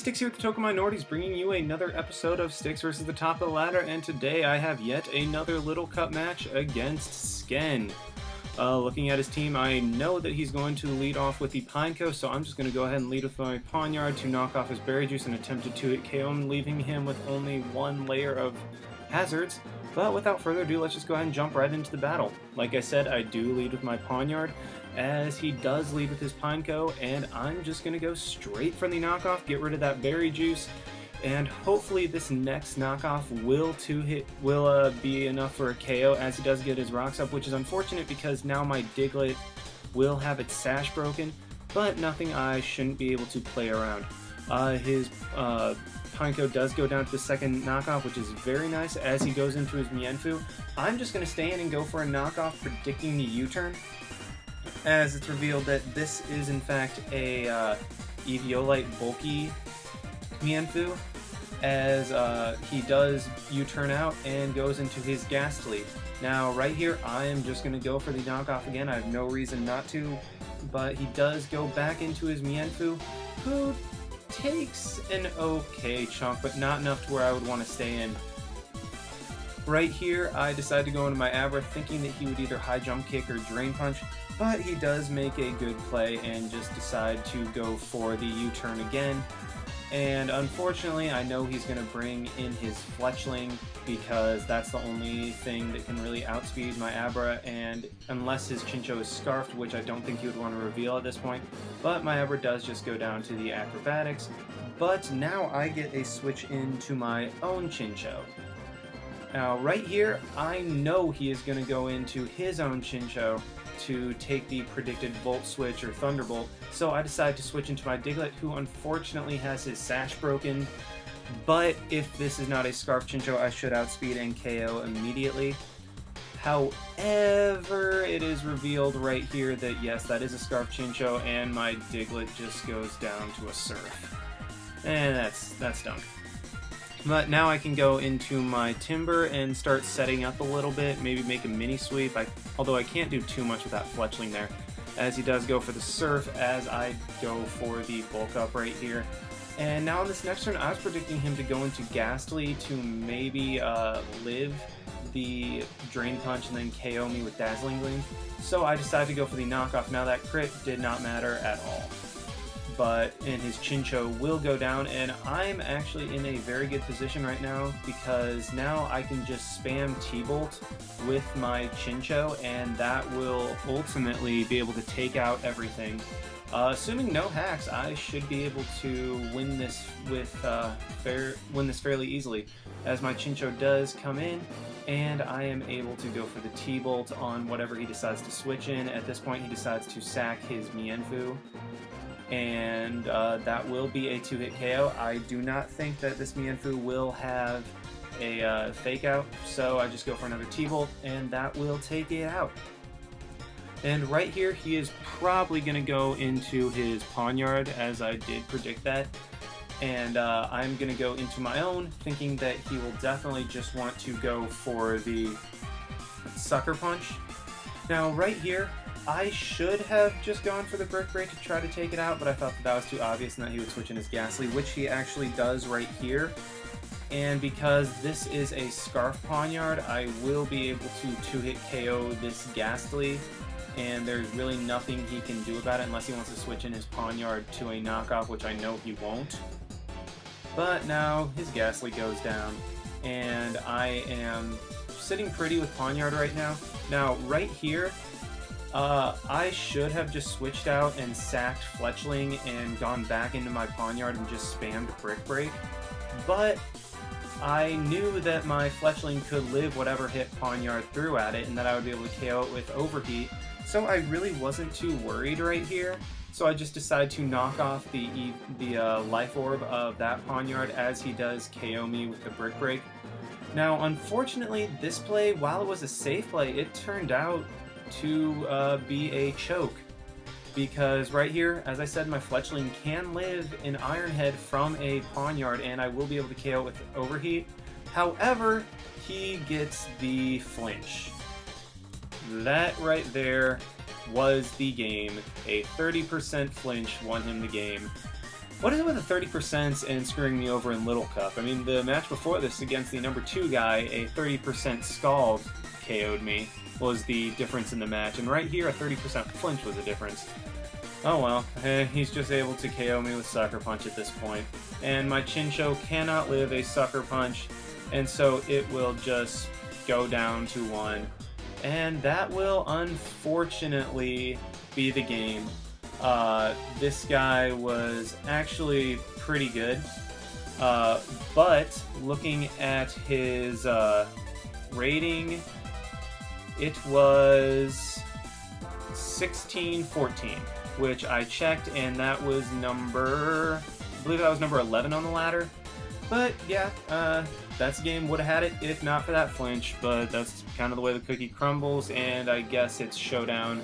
Styx here with the Token Minorities, bringing you another episode of Styx versus the Top of the Ladder, and today I have yet another Little Cup match against Sken. Looking at his team, I know that he's going to lead off with the Pineco, so I'm just going to go ahead and lead with my Pawniard to knock off his Berry Juice and attempt to 2-hit KO him, leaving him with only one layer of hazards. But without further ado, let's just go ahead and jump right into the battle. Like I said, I do lead with my Pawniard, as he does lead with his Pineco, and I'm just going to go straight for the knockoff, get rid of that Berry Juice, and hopefully this next knockoff will be enough for a KO, as he does get his rocks up, which is unfortunate because now my Diglett will have its sash broken, but nothing I shouldn't be able to play around. His Pineco does go down to the second knockoff, which is very nice as he goes into his Mienfoo. I'm just going to stay in and go for a knockoff, predicting the U-turn, as it's revealed that this is in fact a Eviolite bulky Mienfoo, as he does U-turn out and goes into his Ghastly. Now right here I am just going to go for the knockoff again. I have no reason not to, but he does go back into his Mienfoo, who takes an okay chunk, but not enough to where I would want to stay in. Right here I decided to go into my Abra, thinking that he would either high jump kick or drain punch, but he does make a good play and just decide to go for the U-turn again. And unfortunately, I know he's going to bring in his Fletchling, because that's the only thing that can really outspeed my Abra, and unless his Chinchou is Scarfed, which I don't think he would want to reveal at this point, but my Abra does just go down to the Acrobatics. But now I get a switch into my own Chinchou. Now right here, I know he is going to go into his own Chinchou to take the predicted Volt Switch or Thunderbolt, so I decided to switch into my Diglett, who unfortunately has his sash broken, but if this is not a Scarf Chinchou, I should outspeed and KO immediately. However, it is revealed right here that yes, that is a Scarf Chinchou, and my Diglett just goes down to a Surf. And that's done. But now I can go into my Timber and start setting up a little bit, maybe make a mini sweep, although I can't do too much with that Fletchling there, as he does go for the Surf, as I go for the bulk up right here. And now on this next turn, I was predicting him to go into Ghastly to maybe live the Drain Punch and then KO me with Dazzling Gleam, so I decided to go for the knockoff. Now that crit did not matter at all, and his Chinchou will go down, and I'm actually in a very good position right now, because now I can just spam T-Bolt with my Chinchou, and that will ultimately be able to take out everything. Assuming no hacks, I should be able to win this fairly easily, as my Chinchou does come in, and I am able to go for the T-Bolt on whatever he decides to switch in. At this point, he decides to sack his Mienfoo, and that will be a 2-hit KO. I do not think that this Mienfoo will have a fake out, so I just go for another T-Bolt, and that will take it out. And right here, he is probably going to go into his Pawniard, as I did predict that, and I'm going to go into my own, thinking that he will definitely just want to go for the Sucker Punch. Now right here, I should have just gone for the Brick Break to try to take it out, but I thought that was too obvious and that he would switch in his Ghastly, which he actually does right here. And because this is a Scarf Pawniard, I will be able to 2-hit KO this Ghastly, and there's really nothing he can do about it unless he wants to switch in his Pawniard to a knockoff, which I know he won't. But now his Ghastly goes down, and I am sitting pretty with Pawniard right now. Now right here, I should have just switched out and sacked Fletchling and gone back into my Pawniard and just spammed Brick Break, but I knew that my Fletchling could live whatever hit Pawniard threw at it, and that I would be able to KO it with Overheat, so I really wasn't too worried right here. So I just decided to knock off the Life Orb of that Pawniard, as he does KO me with the Brick Break. Now unfortunately, this play, while it was a safe play, it turned out to be a choke, because right here, as I said, my Fletchling can live an Iron Head from a Pawniard, and I will be able to KO with Overheat. However, he gets the flinch. That right there was the game. A 30% flinch won him the game. What is it with the 30% and screwing me over in Little Cup? I mean, the match before this against the number 2 guy, a 30% Scald KO'd me, was the difference in the match. And right here, a 30% flinch was the difference. Oh well, he's just able to KO me with Sucker Punch at this point. And my Chincho cannot live a Sucker Punch, and so it will just go down to 1. And that will unfortunately be the game. This guy was actually pretty good, but looking at his rating, it was 16-14, which I checked, and that was I believe that was number 11 on the ladder. But yeah, that's a game. Would have had it if not for that flinch, but that's kind of the way the cookie crumbles, and I guess it's showdown.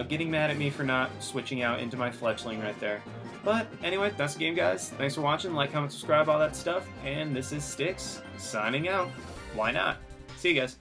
Getting mad at me for not switching out into my Fletchling right there. But anyway, that's the game, guys. Thanks for watching. Like, comment, subscribe, all that stuff. And this is Styx, signing out. Why not? See you guys.